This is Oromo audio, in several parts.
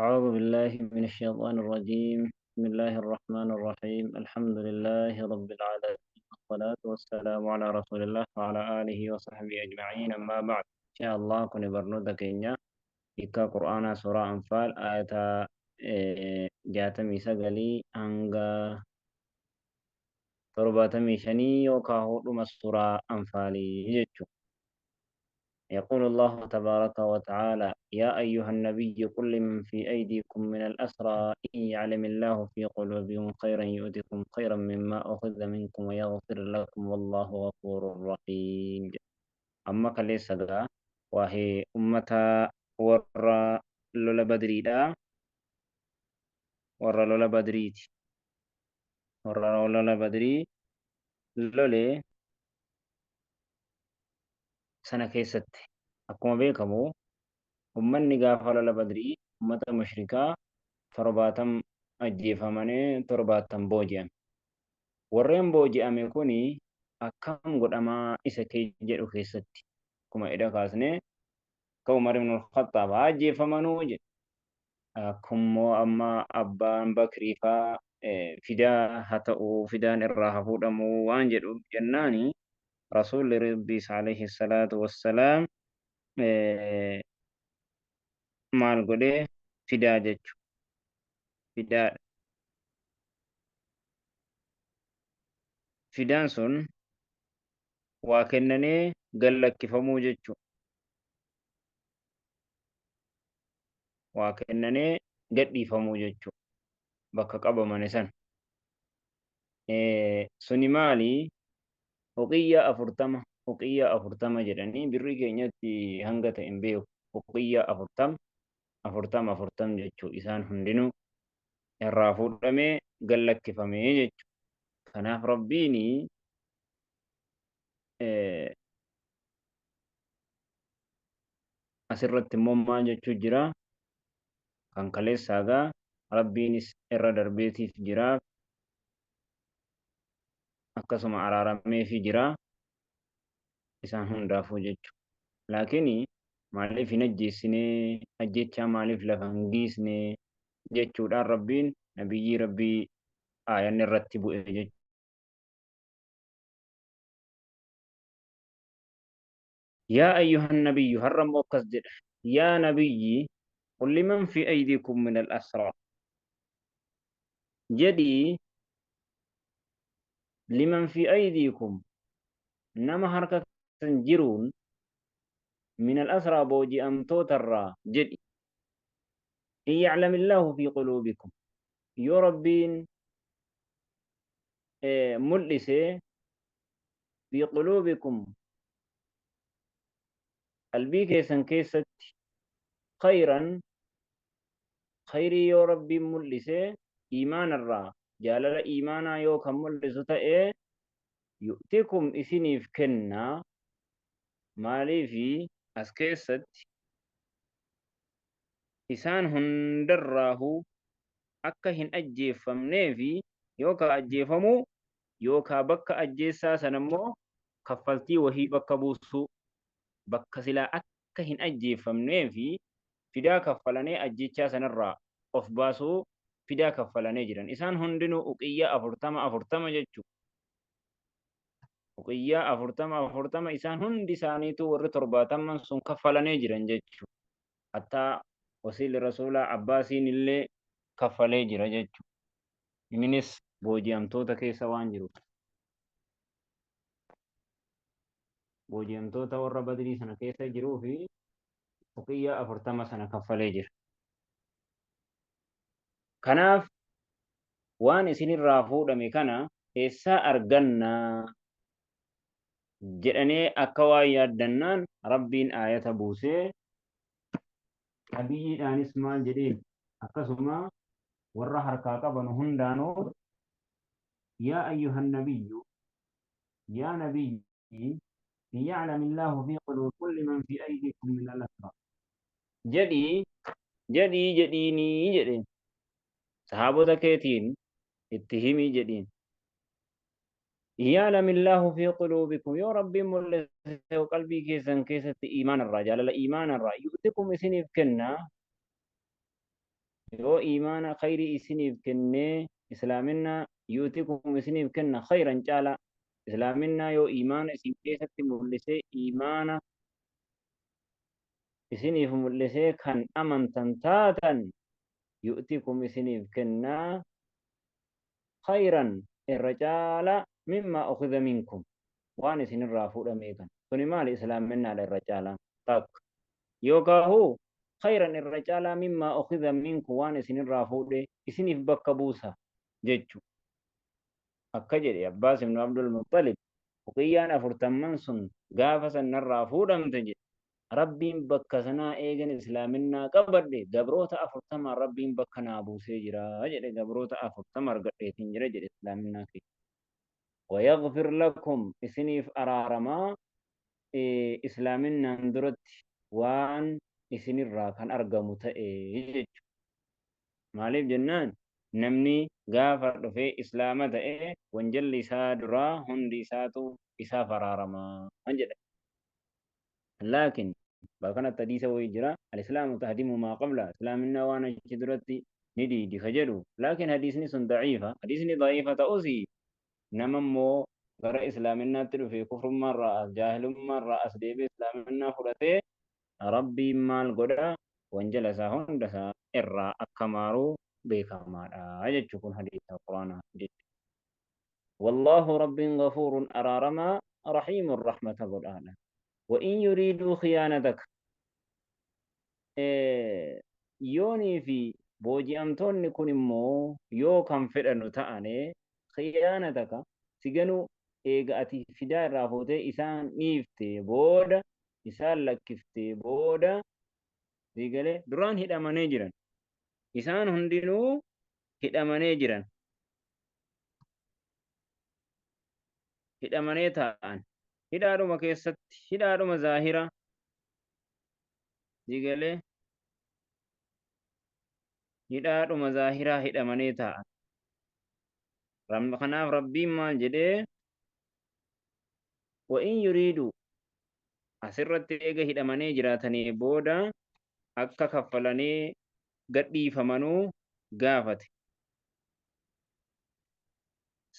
أعوذ بالله من الشيطان الرجيم. بسم الله الرحمن الرحيم. الحمد لله رب العالمين، والصلاة والسلام على رسول الله وعلى آله وصحبه أجمعين. أما بعد، إن شاء الله كن برنودة كينيا إكا قرآن سورة أنفال آية جاتمي سقلي أنغا ترباتمي شني يوكا هو سورة أنفالي يجتشو. يقول الله تبارك وتعالى: يا أيها النبي قل لمن في أيديكم من الأسرى إن يعلم الله في قلوبكم خيرا يؤتكم خيرا مما أخذ منكم ويغفر لكم والله غفور رحيم. أما كليس سجا وهي أمة ور لولا بدري دا ور لولا بدريتي ور لولا بدري لولي سنة كيست أكما بيكمو أمني غافل لولا بدري أمة مشركة torbaatam ajjeefamanii torbaatam booji'an. Warreen booji'ame kuni akkam godhamaa isa kee jedhu keessatti akkuma edda kaasnee akka Umar ibn al-Khattab ajjeefamanuu jedhe. Akkummoo amma abbaan Bakrii faa fidaa haa ta'u fidaan irraa haa fuudhamu waan jedhu jennaani rasuulli rabbiis alayhi salaatu wassalaam maal godhee fidaa jechu fidaadha. Fidaan sun waa kennanee gallakkifamuu jechuudha. Waa kennanee gadhiifamuu jechuudha. Bakka qabamane san. Suni maali? Uqiyyaa afurtama jedhanii birrii keenyatti hanga ta'e hin beeku. Uqiyyaa afurtam jechuudha. Isaan hundinuu irraa fuudhamee gallakkifamee jechuudha. Kanaaf rabbiini asirratti immoo maal jechuu jira? Kan kaleessaagaa rabbiinis irra darbeetiif jira. Akkasuma araarameefi jira isaan hundaafuu jechuudha. Laakiin maaliif hin ajjeessinee ajjechaa maaliif lafa hin dhiisne jechuudhaan rabbiin nabiyyii rabbii aayanni irratti bu'e jechuudha. Yaa ayyuhan nabiyyu har'ammoo akkas jedha. Yaa nabiyyi qul liman fi aydiikum min al-asraa jedhii liman fi aydiikum nama harka keessan jiruun من الأسرى بوجي أم توترا جدي إن يعلم الله في قلوبكم يا ربين ملسي في قلوبكم قلبي كيسن كيست خيرا خيري يا ربي ملسي إيمان الرا جالل إيمانا يو كم ملسو تأي يؤتكم إسني في كنا مالي في أسكيست isaan hundarraahu akka hin ajjeeffamneefi yookaa ajjeefamuu yookaa bakka ajjeessaa sanammoo kaffaltii wahii bakka buusuu bakka silaa akka hin ajjeeffamneefi fidaa kaffalanee ajjechaa sanarraa of baasuu fidaa kaffalanee jiran. Isaan hundinuu uqiyyaa afurtama jechuu. Uqiyyaa afurtama isaan hundi isaaniitu warri torbaataman sun kaffalanee jiran jechuu. Hattaa wasiilli rasuulaa Abbaasiin illee kaffalee jira jechuudha. Innis booji'amtoota keessa waan jiruuf. Booji'amtoota warra Badrii sana keessa jiruu fi uqiyyaa afurtama sana kaffalee jira. Kanaaf waan isinirraa fuudhame kana eessaa argannaa jedhanii akka waan yaaddannaan rabbiin aayata buusee nabiyyiidhaanis maal jedheen akkasuma warra harkaa qaban hundaanuu yaa ayyuhan nabiyyu yaa nabiyyi in ya'lam illaahu fi quluubi kulli man fi aydiikum min al-asraa jedhiinii jedheen sahaabota keetiin itti himii jedhiin يعلم الله في قلوبكم يا ربي ملسه وقلبي كيسن كيست إيمان الرجال لا إيمان الرأي يؤتكم إسنف كنا يو إيمان خير إسنيف كنة إسلامنا يؤتكم إسنيف كنة خيرا جالا إسلامنا يو إيمان إسن كيسة ملسي إيمان إسنيف ملسي كان أمن تنتاتا يؤتكم إسنيف كنة خيرا الرجال مما أخذ منكم وان إسن الرافود أميكا فنما الإسلامنا للرجال طاق يوكاهو خيرا الرجال مما أخذ منكم وان إسن الرافود إسنيف بكبوسا جيتشو akka jedhe Abbaas ibn Abdul Muttalib uqiyyaan afurtamman sun gaafa sanarraa fuudhamte jedhe rabbiin bakka sanaa eegan islaaminaa qabadhe gabroota afurtamaan rabbiin bakka naa buusee jira jedhe gabroota afurtama argadheetiin jira jedhe islaaminaa kee ويغفر لكم إسنيف أرارما إسلامنا درت وان إسنير راكان أرقمو تأي maaliif jennaan namni gaafa dhufee islaama ta'e wanjalli isaa duraa hundi isaatu isaa faraaramaa jedha laakiin bakkanatti hadiisa wayii jira alislaamu tahdimu maa qabla islaaminaa waan achi duratti ni diidi ka jedhu laakiin hadiisni sun daciifa hadiisni daciifa ta'usi nama immoo gara islaaminaatti dhufe kufrummaarraa as jaahilummaarraa as deebi'e islaaminaa fudhatee rabbiin maal godha wanjala isaa hunda isaa irraa akka maaruu beekamaadha jechuu kun hadiisa quraanaa jechuudha. والله رب غفور أرارما رحيم الرحمة قرآنا وإن يريدوا خيانتك يوني في بوجي أمتون نكون مو يو كم فرنو تاني خيانتك سيجنو إيغاتي فدا رافوتي إسان نيفتي بودا إسان لكفتي بودا سيجلي دران هيدا منيجران إسان هندينو هيدا منيجران hidhamanii ta'an hidhaadhuma keessatti hidhaadhuma zaahira digalee hidhaadhuma zaahiraa hidhamanii ta'an kanaaf rabbiin maal jedhee wa'in yuriidu asirratti eega hidhamanii jiraatanii booda akka kaffalanii gadhiifamanuu gaafate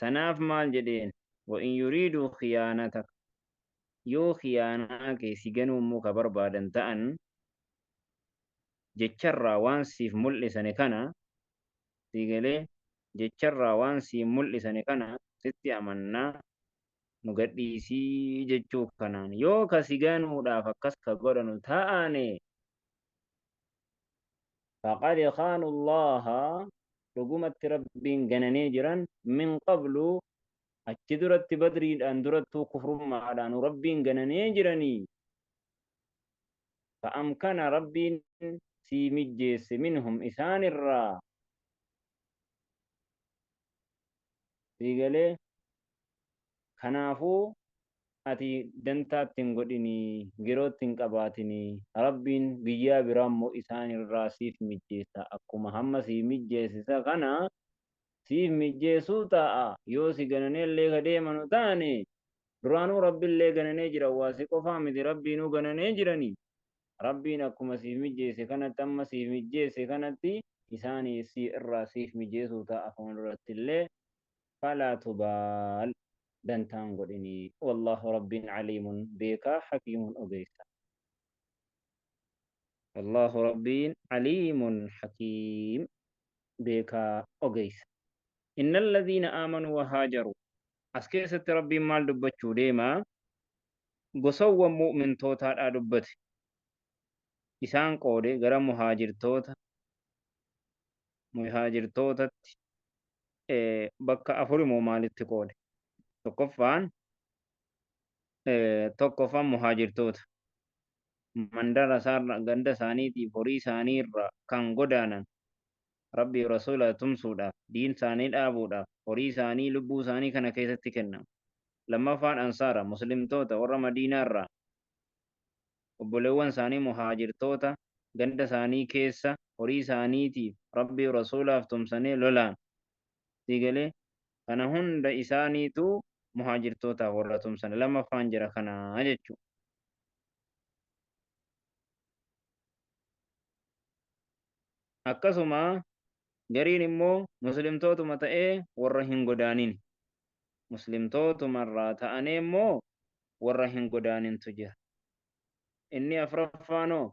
sanaaf maal jedheen وإن يريدوا خيانتك يو خيانة كيسي جنو موكا بربادا تأن جتشرا وانسيف ملساني كان تيجلي جتشرا وانسيف ملساني كان ستي أمنا نقدي سي جتشو كنان يو كسيجانو دا فكسك قرنو تأني فقد خانوا الله رقومة ربين جناني جران من قبل achi duratti badriidhaan durattuu kufrummaadhaan rabbiin gananee jiranii fa'amkana rabbiin sii mijjeesse minhum isaan irraa siigalee kanaafuu ati dantaatti hin godhinii yerootti hin qabaatinii rabbiin biyyaa biraammoo isaan irraa siif mijjeessa akkuma hamma sii mijjeessisa kana siif mijjeessuu ta'a yoo si gananee illee ka deemanu taane duraanuu rabbiillee gananee jira waasi qofaa miti rabbiinuu gananee jiranii rabbiin akkuma siif mijjeesse kanatti amma siif mijjeesse kanatti isaanii si irraa siif mijjeessuu ta'a akkuma duratti illee falaa tubaal dantaan godhinii wallahu rabbiin caliimun beekaa hakiimun ogeessa wallahu rabbiin caliimun hakiim beekaa ogeessa إن الذين آمنوا وهاجروا أسكيست ربي مال دبتشو ديما قصوا مؤمن توتا دبت إسان قودي غرا مهاجر توتا بكا أفرمو مالت قودي tokkoffaan muhaajirtoota mandara isaarra ganda isaaniitii horii isaaniirra kan godaanan rabbii rasuula tumsuudhaaf diin isaanii dhaabuudhaaf horii isaanii lubbuu isaanii kana keessatti kennan lammaffaan ansaara muslimtoota warra madiinaarraa obboleewwan isaanii muhaajirtoota ganda isaanii keessa horii isaaniitiif rabbii rasuulaaf tumsanii lolaan sigalee kana hunda isaaniitu muhaajirtootaaf warra tumsan lammaffaan jira kanaa jechuu akkasuma gariin immoo muslimtootuma ta'ee warra hin godaanin muslimtootumarraa ta'anii immoo warra hin godaanintu jira inni afraffaanoo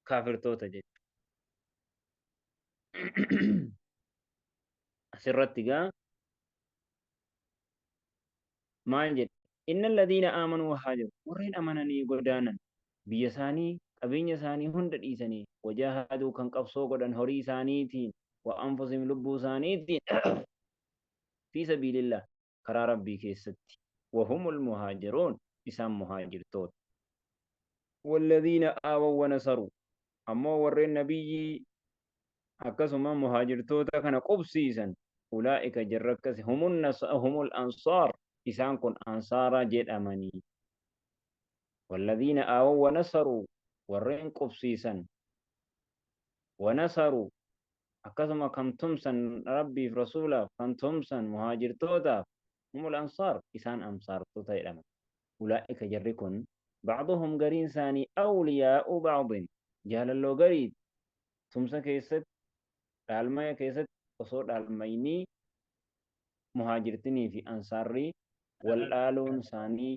kaafirtoota jechuudha asirratti gaa maal jedhe inna alladhiina aamanuu wahaajaru warreen amananii godaanan biyya isaanii qabeenya isaanii hunda dhiisanii wajaahaduu kan qabsoo godhan horii isaaniitiin wa anfusihim lubbuu isaaniitiin fi sabiilillah karaa rabbii keessatti wahumul muhaajiruun isaan muhaajirtoota والذين آووا ونصروا أما ورين نبي أكسما مهاجرتوتا كان قبسيسا أولئك جركس هم الأنصار إسان كن أنصارا جد أماني والذين آووا ونصروا ورين قبسيسا ونصروا أكسما كم تمسا ربي في رسوله كم تمسا مهاجرتوتا هم الأنصار إسان أنصار توتا إلما أولئك جركن بعضهم قرين ثاني أولياء بعض جهل اللو قريد تمسا كيست علماء كيست وصول علميني مهاجرتني في أنصاري والآلون ثاني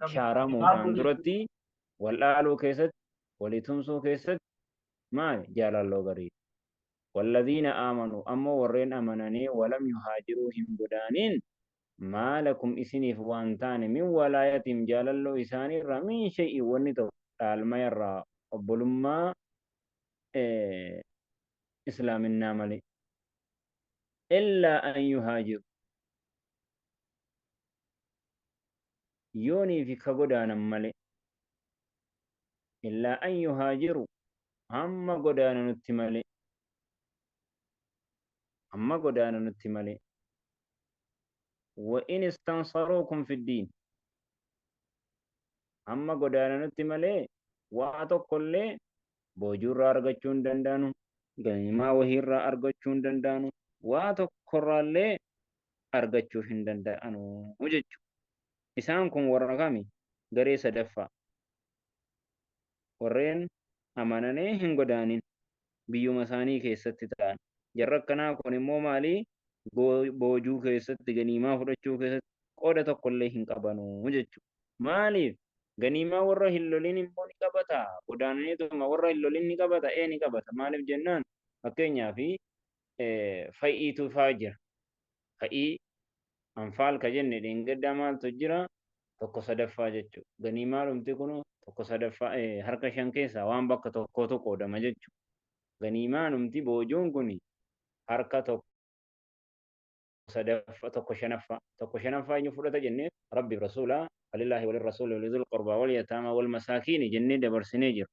شارمو كان درتي والآلو كيست ولتمسو كيست ما جهل اللو قريد والذين آمنوا أما ورين أمناني ولم يهاجروا هم بدانين ما لكم إسنيف وانتان من ولاية جاللو إساني من شيء ونتو علما يرى أبولما إسلام النامل إلا أن يهاجر يوني في كغدانا ملي إلا أن يهاجروا هم غدانا نتملي هم غدانا نتملي وإن استنصروكم في الدين أما قدانا نتمالي واتو كل بوجور أرغچون دندانو غنيما وهير أرغچون دندانو واتو كرالي أرغچو هندندانو وجچو إسانكم ورغامي غري سدفا ورين أماناني هنگودانين بيو مساني كيستتان جرقنا كونمو مالي boojuu keessatti ganiimaa fudhachuu keessatti qooda tokkollee hin qabanu jechuudha. Maaliif ganiimaa warra hin lolin immoo ni qabata. Godaananiituma warra hin lolin ni qabata. Ni qabata. Maaliif jennaan fakkeenyaaf fa'iitu fa'aa jira. Fa'ii anfaal ka jenne dheengaddaa maaltu jira tokko sadaffaa jechuudha. Ganiimaa dhumti kun tokko sadaffaa harka shan keessaa waan bakka tokkootu qoodama jechuudha. Ganiimaa dhumti boojuun kun harka tokko صدفة تكو شنفة يفرد جنة ربي رسولا فلله وللرسول ولذي القربى واليتامى والمساكين جنة دبر سنجر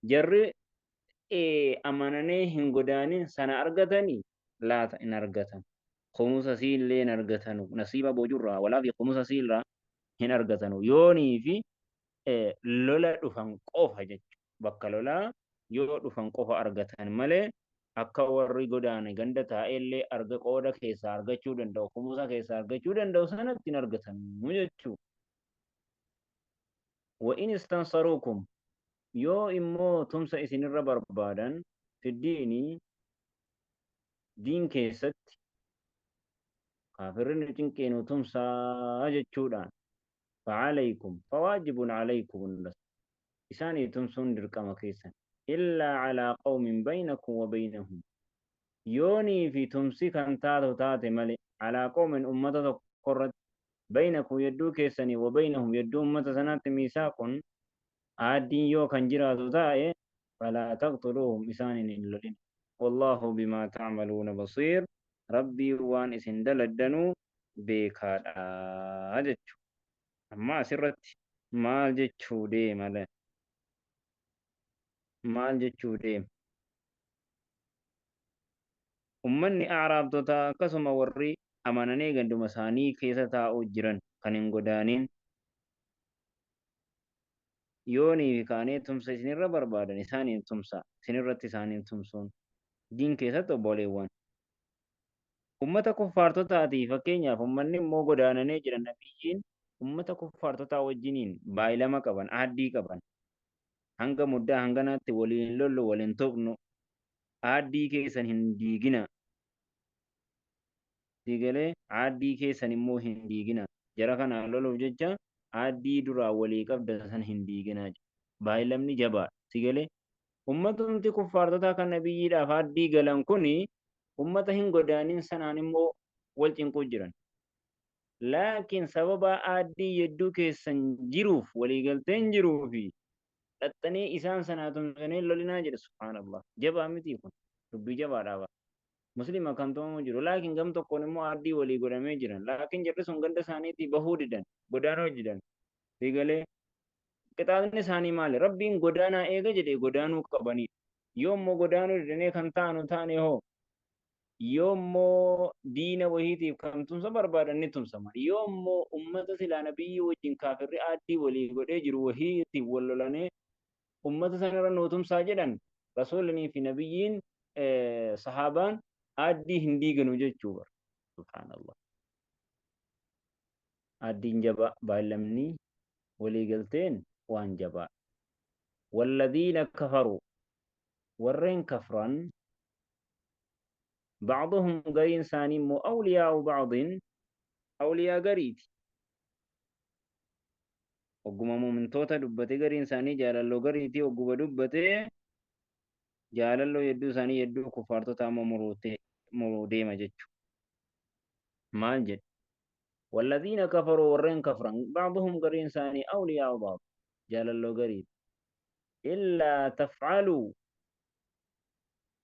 جر أمانني هنغداني سنة أرغتني لا إن أرغتن خموس سيل لين أرغتنو نصيب بوجرها ولا في خموس سيل را هن أرغتنو يوني في لولا دفن قوفا جج بكا لولا يو دفن قوفا أرغتن ملي akka warri godaane ganda taa'ellee arga qooda keessaa argachuu danda'u kumusa keessaa argachuu danda'u sanatti hin argatamu jechuudha. وإن استنصروكم يو إمو تمسا إسنر بربادا في الدين دين كيست كافرين تنكينو تمسا جتشودان فعليكم فواجب عليكم النصر إساني تمسون درقام كيسا إلا على قوم بينكم وبينهم يوني في تمسي كان تاتو ملي على قوم أمة قرد بينكم يدو كيسني وبينهم يدو أمة سنات ميساق عادين يو كان جراتو تائي فلا تقتلوهم إسان إلولين والله بما تعملون بصير ربي وان إسن دلدنو بيكاد أجتشو أما سرت مال جتشو دي ملي maal jechuu deema ummanni a'raabtota akkasuma warri amananii ganduma isaanii keessa taa'uu jiran kan hin godaanin yoonii fi kaanee tumsa isinirra barbaadan isaaniin tumsa isinirratti isaaniin tumsuun diin keessatti obboleewwan ummata kuffaartotaatii fakkeenyaaf ummanni immoo godaananii jiran nabiyyiin ummata kuffaartotaa wajjiniin baay'ilama qaban addii qaban hanga muddaa hanganaatti waliin lollu waliin tuqnu aaddii keessan hin diigina digalee aaddii keessan immoo hin diigina jara kanaan loluuf jecha aaddii duraa walii qabda san hin diiginaa baay'inni jabaa digalee ummatumti kuffaartotaa kan nabiyyiidhaaf aaddii galan kuni ummata hin godaanin sanaan immoo wal cinquu jiran laakiin sababa aaddii yedduu keessan jiruuf waliigalteen jiruufi dhaxxanii isaan sanaa tumsanii lolinaa jedhe subhaanallah jabaa mitii kun dubbii jabaadhaaba muslima kan tumamu jiru laakiin gam tokkoon immoo aaddii walii godhamee jiran laakiin jarri sun ganda isaaniitii bahuu didan godaanoo jiran digalee qixaatni isaanii maali rabbiin godaanaa eega jedhe godaanuu qabanidha yoo immoo godaanuu didanii kan taanu taane hoo yoo immoo diina wahiitiif kan tumsa barbaadan ni tumsama yoo immoo ummata silaa nabiyyi wajjin kaafirri aaddii walii godhee jiru wahiitiif wal lolanee ummata sanarra nuu tumsaa jedhan rasuulanii fi nabiyyiin sahaabaan aaddii hin diiganu jechuu bara subhaanallah aaddiin jabaa baay'inni waliigalteen waan jabaa والذين كفروا ورين كفرا بعضهم قرين ثاني مو أولياء بعض أولياء قريت وقم من توتا دبتي قرين ثاني جالالو قريتي وقم دبتي جالالو يدو ثاني يدو كفارتو تاما مرودي مججو مال جد والذين كفروا ورين كفرا بعضهم قرين ثاني أولياء بعض جالالو قريت إلا تفعلوا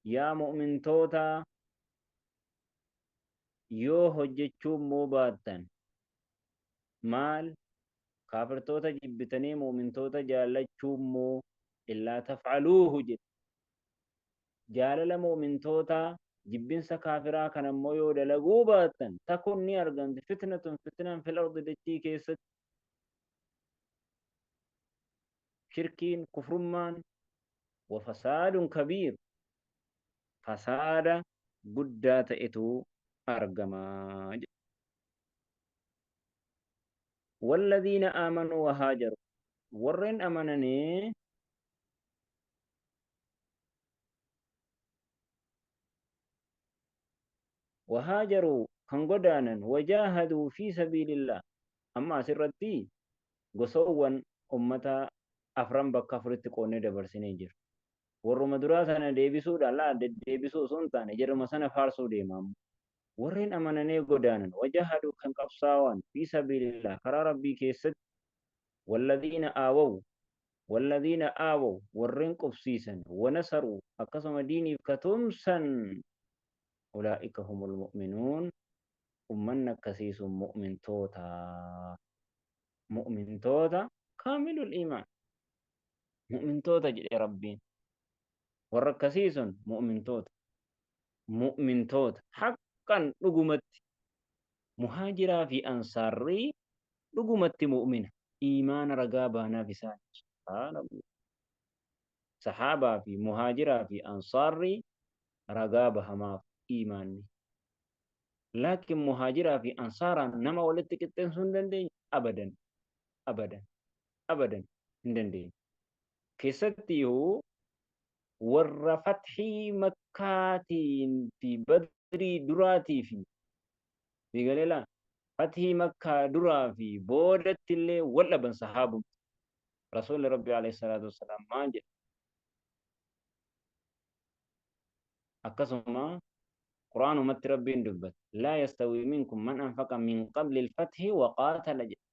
يا مؤمن توتا yoo hojjechuun moo baattan maal kaafirtoota jibbitanii muumintoota jaallachuun moo illaa tafcaluuhu jedhe jaalala muumintoota jibbinsa kaafiraa kan ammoo yoo dalaguu baattan takun ni argamti fitnatun fitnan fil ardi dachii keessatti shirkiin kufrummaan wa fasaadun kabiir fasaada guddaa ta'etu أرجما والذين آمنوا وهاجروا ورن أمنني وهاجروا كنغدانا وجاهدوا في سبيل الله أما سرتي قصوا أمتا أفرم بكفرت قوني دبر سنيجر ورما دراسنا ديبسو دالا ديبسو سنتان جرم سنة فارسو ديمام warreen amananii godaanan wajahadu kan qabsaa'an fi sabilillah karaa rabbii keessatti walladhiina aawaw warreen qubsiisan wanasaruu akkasuma diiniif katumsan ulaa'ika humul mu'minuun ummanni akkasiisun mu'mintoota kaamilul iimaan mu'mintoota jedhe rabbiin warra akkasiisun mu'mintoota haqqan dhugumatti muhaajiraa fi ansaarrii dhugumatti mu'mina iimaana ragaa baanaaf isaan subhaanallah sahaabaa fi muhaajiraa fi ansaarrii ragaa bahamaaf iimaanni laakiin muhaajiraa fi ansaaraan nama walitti qixxeessuu hin dandeenye abadan hin dandeenye keessattiyyuu warra fathii makkaatiin fi badrii duraatii fi bigaleela fathii makkaa duraa fi boodatti illee wal dhaban sahaabum rasuulli rabbii alayhi salaatu wassalaam maal jedhe akkasuma quraanumatti rabbiin dubbate laa yastawii minkum man anfaqa min qabli ilfathi waqaatala jedhe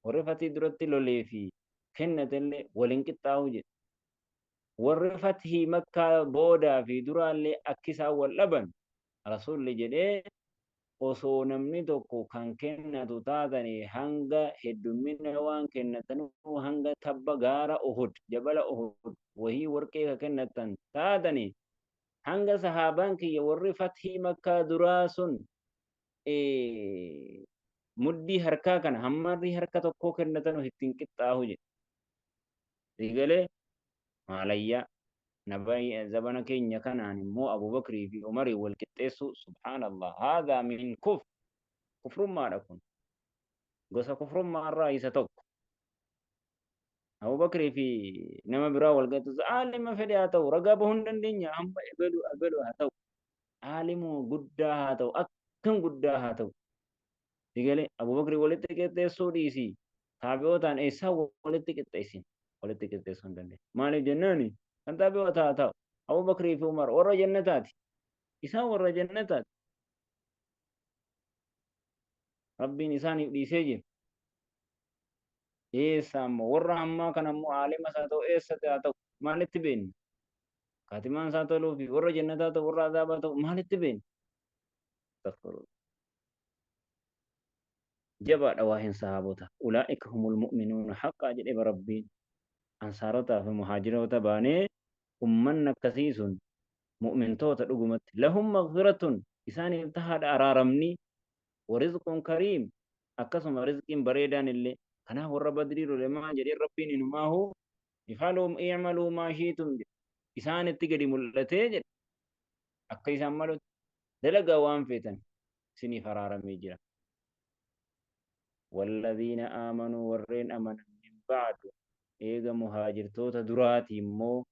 warri fathii duratti lolee fi kennatillee waliin qixxaawu jedhe warri fathii makkaa boodaa fi duraallee akkisaan wal dhaban rasuulli jedhee osoo namni tokko kan kennatu taatanii hanga heddummina waan kennatanuu hanga tabba gaara Uhud jabala Uhud wahii warqee ka kennatan taatanii hanga sahaabaan kiyya warri fathii makkaa duraa sun muddii harkaa kana hammarri harka tokkoo kennatanu ittiin qixxaahu jedhe rigalee maalayyaa نبي زبنا كين كان مو أبو بكر في عمر والكتيس سبحان الله هذا من كفر ما لكم قصة كفر ما الرئيس توك أبو بكر في نما برا والقيت عالم فدي هاتو رقا بهن دنيا هم أبلو هاتو عالم قدا هاتو أكم قدا هاتو تقالي أبو بكر ولدت كده سوديسي تابعوتان إيسا ولدت كده إيسين ولدت كده إيسون دنيا مالي جناني kan tabi'ata haa ta'u Abu Bakrii fi Umar warra jannataati isaan warra jannataati rabbiin isaaniif dhiisee jira eessa ammoo warra ammaa kan ammoo aalima isaa ta'u eessatti haa ta'u maalitti beekna kaatimaan isaa toluu fi warra jannataa ta'u warra azaabaa ta'u maalitti beekna jabaadha waa'een sahaabota ulaa'ika humul mu'minuuna haqqaa jedhe rabbiin ansaarotaa fi muhaajiroota baanee ummanni akkasii sun mu'mintoota dhugumatti lahum maghfiratun isaaniif tahaadha araaramni warizqun kariim akkasuma rizqiin bareedaan illee kanaaf warra badrii lolemaa jedhee rabbiin inumaahu ifaluu i'maluu maa shiitum isaanitti gadi mul'atee jedhe akka isaan malutti dalagaa waan feetan isiniif araaramee jira والذين آمنوا ورين أمنا من بعد إيغا مهاجرتوتا دراتي مو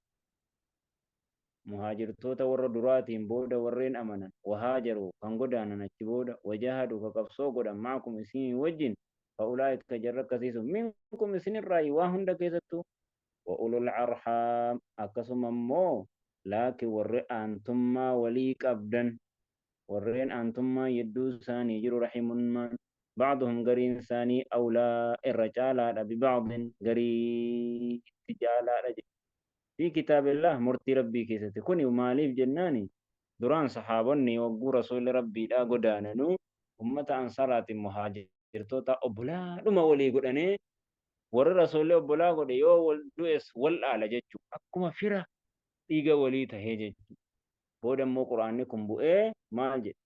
مهاجرتوتا ور دراتي بودا ورين أمنا وهاجروا كان قدانا نجبودا وجاهدوا كقبصو قدا معكم إسين وجن فأولئك كجرك كثيس منكم إسين الرأي واهن دكيستو وأولو الأرحام أكسم مو لكن ور أنتم وليك أبدا ورين أنتم يدو ساني جرو رحم من بعضهم قرين ثاني أولى الرجال ببعض قرين تجالا في كتاب الله مرتي ربي كيستي كوني وماليف جناني دران صحابني وقو رسول ربي لا قداننو أمة أنصارات مهاجر توتا أبلا لما ولي قداني ور رسول أبلا قد يو والدوس والآل جتشو أكما فرا إيغا ولي تهيجي بودا مو قرآنكم بؤي مال جت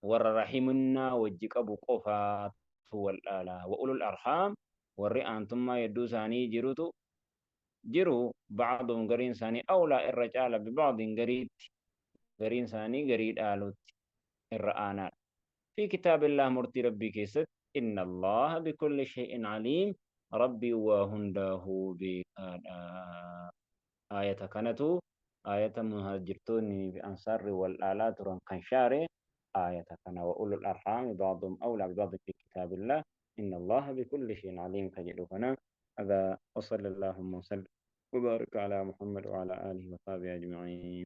ور رحمنا وجك أبو قفا والآلا وأولو الأرحام ور أنتم ما يدو ثاني جروتو جرو بعضهم قرين ثاني أولى الرجال ببعض قرين ثاني قريد آلوت الرآنات في كتاب الله مرتي ربي كيست إن الله بكل شيء عليم ربي وهنده آية كانتو آية مهاجرتون بأنصار والآلات رن كنشاري آية كان وأولو الأرحام بعضهم أولى ببعض في كتاب الله إن الله بكل شيء عليم كجلوكنا هذا وصلى اللهم وسلم وبارك على محمد وعلى آله وصحبه أجمعين